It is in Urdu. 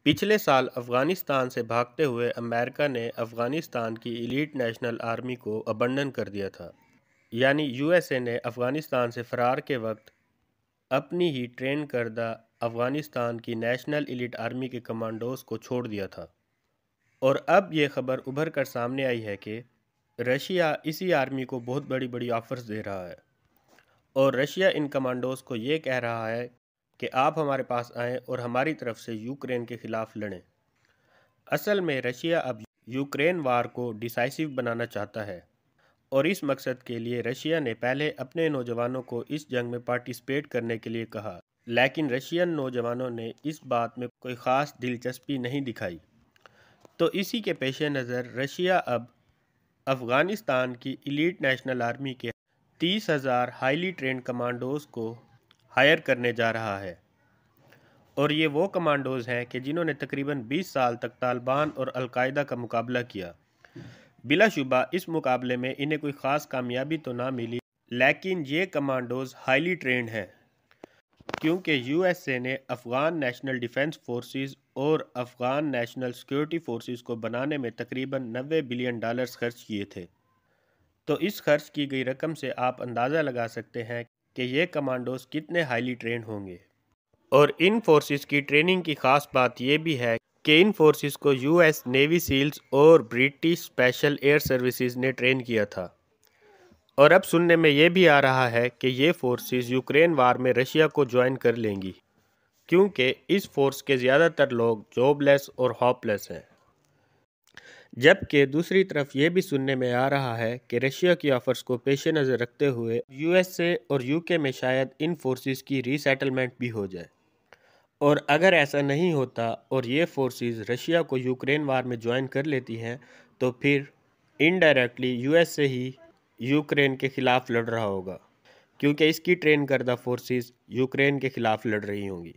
پچھلے سال افغانستان سے بھاگتے ہوئے امریکہ نے افغانستان کی ایلیٹ نیشنل آرمی کو ابنڈن کر دیا تھا، یعنی یو ایس اے نے افغانستان سے فرار کے وقت اپنی ہی ٹرین کردہ افغانستان کی نیشنل ایلیٹ آرمی کے کمانڈوز کو چھوڑ دیا تھا۔ اور اب یہ خبر ابھر کر سامنے آئی ہے کہ رشیا اسی آرمی کو بہت بڑی بڑی آفرز دے رہا ہے، اور رشیا ان کمانڈوز کو یہ کہہ رہا ہے کہ آپ ہمارے پاس آئیں اور ہماری طرف سے یوکرین کے خلاف لڑیں۔ اصل میں رشیا اب یوکرین وار کو ڈیسائسو بنانا چاہتا ہے، اور اس مقصد کے لیے رشیا نے پہلے اپنے نوجوانوں کو اس جنگ میں پارٹیسپیٹ کرنے کے لیے کہا، لیکن رشین نوجوانوں نے اس بات میں کوئی خاص دلچسپی نہیں دکھائی۔ تو اسی کے پیش نظر رشیا اب افغانستان کی ایلیٹ نیشنل آرمی کے 30,000 ہائیلی ٹرینڈ کمانڈوز کو ہائر کرنے جا رہا ہے، اور یہ وہ کمانڈوز ہیں کہ جنہوں نے تقریباً 20 سال تک طالبان اور القاعدہ کا مقابلہ کیا۔ بلا شبہ اس مقابلے میں انہیں کوئی خاص کامیابی تو نہ ملی، لیکن یہ کمانڈوز ہائیلی ٹرینڈ ہیں، کیونکہ یو ایس اے نے افغان نیشنل ڈیفنس فورسز اور افغان نیشنل سیکورٹی فورسز کو بنانے میں تقریباً $90 بلین خرچ کیے تھے۔ تو اس خرچ کی گئی رقم سے آپ اندازہ لگا سکتے ہیں کہ یہ کمانڈوز کتنے ہائیلی ٹرینڈ ہوں گے۔ اور ان فورسز کی ٹریننگ کی خاص بات یہ بھی ہے کہ ان فورسز کو یو ایس نیوی سیلز اور برٹش اسپیشل ایئر سروسز نے ٹرین کیا تھا۔ اور اب سننے میں یہ بھی آ رہا ہے کہ یہ فورسز یوکرین وار میں رشیا کو جوائن کر لیں گی، کیونکہ اس فورس کے زیادہ تر لوگ جاب لیس اور ہوپ لیس ہیں۔ جبکہ دوسری طرف یہ بھی سننے میں آ رہا ہے کہ رشیا کی آفرز کو پیش نظر رکھتے ہوئے یو ایس اے اور یو کے میں شاید ان فورسز کی ری سیٹلمنٹ بھی ہو جائے، اور اگر ایسا نہیں ہوتا اور یہ فورسز رشیا کو یوکرین وار میں جوائن کر لیتی ہیں تو پھر indirectly U S A he Ukraine کے خلاف لڑ رہا ہوگا، کیونکہ اس کی ٹرین کردہ فورسز یوکرین کے خلاف لڑ رہی ہوں گی۔